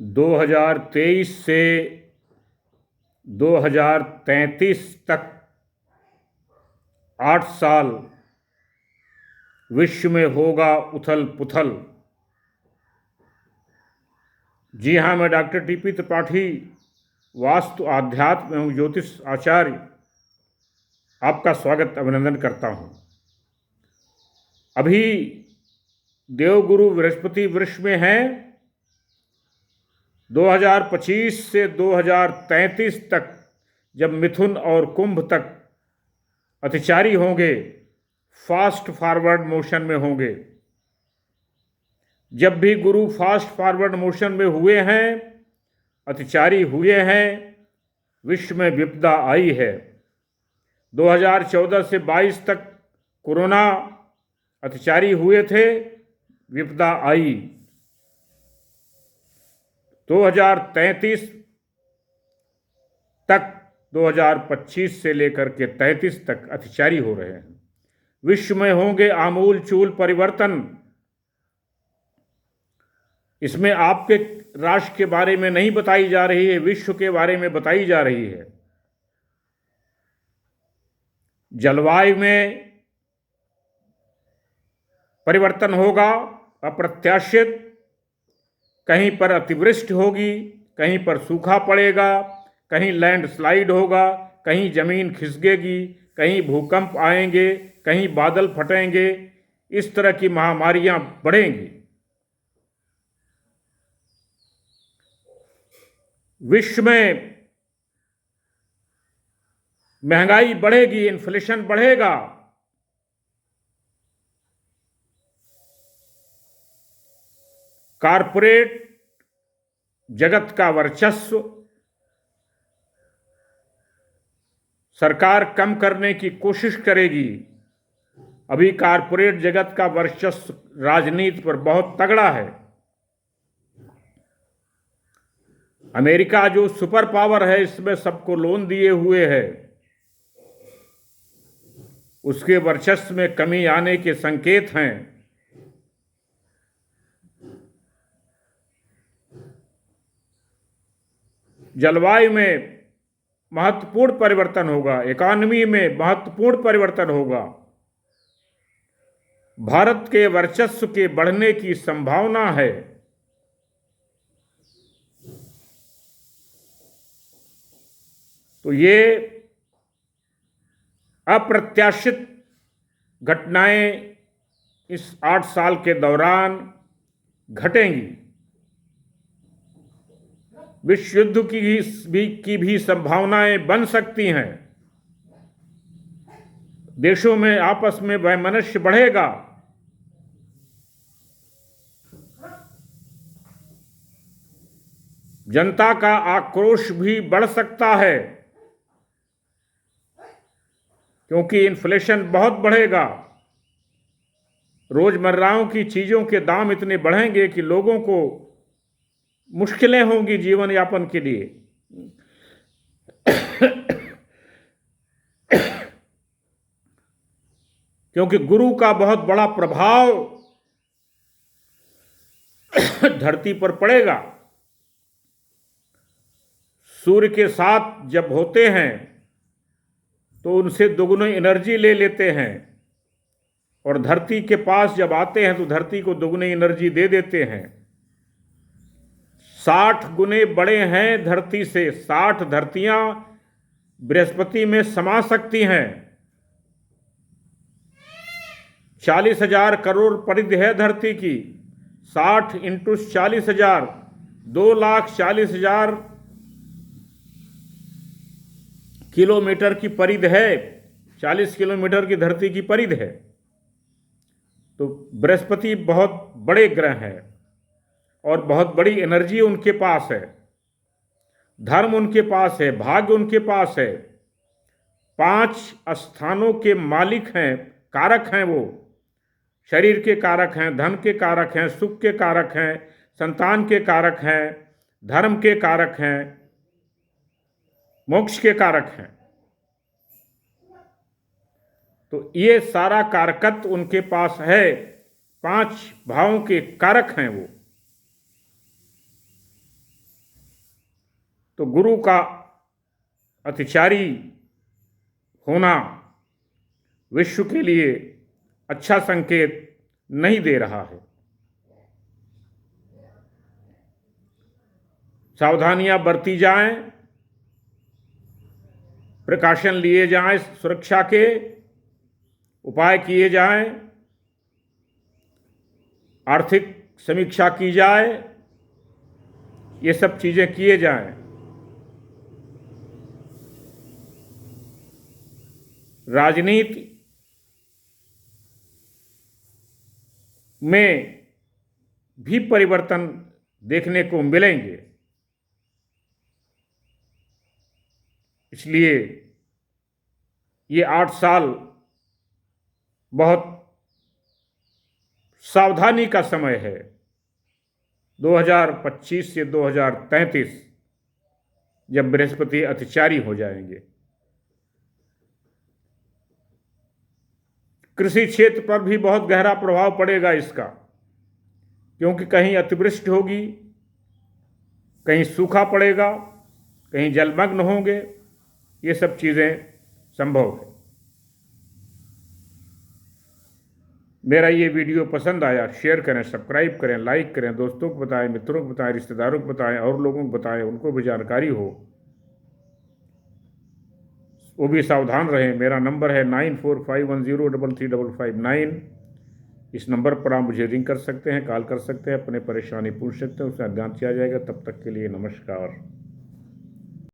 2023 से 2033 तक 8 साल विश्व में होगा उथल पुथल। जी हाँ, मैं डॉक्टर टीपी त्रिपाठी, वास्तु आध्यात्म एवं ज्योतिष आचार्य, आपका स्वागत अभिनंदन करता हूँ। अभी देवगुरु बृहस्पति वृष में हैं। 2025 से 2033 तक जब मिथुन और कुंभ तक अतिचारी होंगे, फास्ट फॉरवर्ड मोशन में होंगे। जब भी गुरु फास्ट फॉरवर्ड मोशन में हुए हैं, अतिचारी हुए हैं, विश्व में विपदा आई है। 2014 से 22 तक कोरोना अतिचारी हुए थे, विपदा आई। 2033 तक 2025 से लेकर के 33 तक अतिचारी हो रहे हैं। विश्व में होंगे आमूल चूल परिवर्तन। इसमें आपके राष्ट्र के बारे में नहीं बताई जा रही है, विश्व के बारे में बताई जा रही है। जलवायु में परिवर्तन होगा अप्रत्याशित। कहीं पर अतिवृष्टि होगी, कहीं पर सूखा पड़ेगा, कहीं लैंडस्लाइड होगा, कहीं जमीन खिसकेगी, कहीं भूकंप आएंगे, कहीं बादल फटेंगे। इस तरह की महामारियां बढ़ेंगी। विश्व में महंगाई बढ़ेगी, इन्फ्लेशन बढ़ेगा। कॉरपोरेट जगत का वर्चस्व सरकार कम करने की कोशिश करेगी। अभी कॉरपोरेट जगत का वर्चस्व राजनीति पर बहुत तगड़ा है। अमेरिका जो सुपर पावर है, इसमें सबको लोन दिए हुए है। उसके वर्चस्व में कमी आने के संकेत हैं। जलवायु में महत्वपूर्ण परिवर्तन होगा, इकॉनमी में महत्वपूर्ण परिवर्तन होगा। भारत के वर्चस्व के बढ़ने की संभावना है। तो ये अप्रत्याशित घटनाएं इस 8 साल के दौरान घटेंगी। विश्व युद्ध की भी संभावनाएं बन सकती हैं। देशों में आपस में वैमनस्य बढ़ेगा। जनता का आक्रोश भी बढ़ सकता है, क्योंकि इन्फ्लेशन बहुत बढ़ेगा। रोजमर्राओं की चीजों के दाम इतने बढ़ेंगे कि लोगों को मुश्किलें होंगी जीवन यापन के लिए। क्योंकि गुरु का बहुत बड़ा प्रभाव धरती पर पड़ेगा। सूर्य के साथ जब होते हैं तो उनसे दोगुनी एनर्जी ले लेते हैं, और धरती के पास जब आते हैं तो धरती को दोगुनी एनर्जी दे देते हैं। 60 गुने बड़े हैं धरती से। 60 धरतियां बृहस्पति में समा सकती हैं। 40,000 करोड़ परिधि है धरती की। 60 इंटू 40,000, 2,40,000 किलोमीटर की परिधि है। 40 किलोमीटर की धरती की परिधि है। तो बृहस्पति बहुत बड़े ग्रह हैं और बहुत बड़ी एनर्जी उनके पास है। धर्म उनके पास है, भाग्य उनके पास है। 5 स्थानों के मालिक हैं, कारक हैं वो। शरीर के कारक हैं, धन के कारक हैं, सुख के कारक हैं, संतान के कारक हैं, धर्म के कारक हैं, मोक्ष के कारक हैं। तो ये सारा कारकत्व उनके पास है। 5 भावों के कारक हैं वो। तो गुरु का अतिचारी होना विश्व के लिए अच्छा संकेत नहीं दे रहा है। सावधानियां बरती जाएं, प्रिकॉशन लिए जाएं, सुरक्षा के उपाय किए जाएं, आर्थिक समीक्षा की जाए, ये सब चीजें किए जाएं। राजनीति में भी परिवर्तन देखने को मिलेंगे, इसलिए ये 8 साल बहुत सावधानी का समय है। 2025 से 2033 जब बृहस्पति अतिचारी हो जाएंगे, कृषि क्षेत्र पर भी बहुत गहरा प्रभाव पड़ेगा इसका, क्योंकि कहीं अतिवृष्टि होगी, कहीं सूखा पड़ेगा, कहीं जलमग्न होंगे, ये सब चीज़ें संभव है। मेरा ये वीडियो पसंद आया, शेयर करें, सब्सक्राइब करें, लाइक करें, दोस्तों को बताएं, मित्रों को बताएं, रिश्तेदारों को बताएं, और लोगों को बताएं, उनको भी जानकारी हो, वो भी सावधान रहें। मेरा नंबर है 9451033559। इस नंबर पर आप मुझे रिंग कर सकते हैं, कॉल कर सकते हैं, अपने परेशानी पूछ सकते हैं, उसका ध्यान किया जाएगा। तब तक के लिए नमस्कार।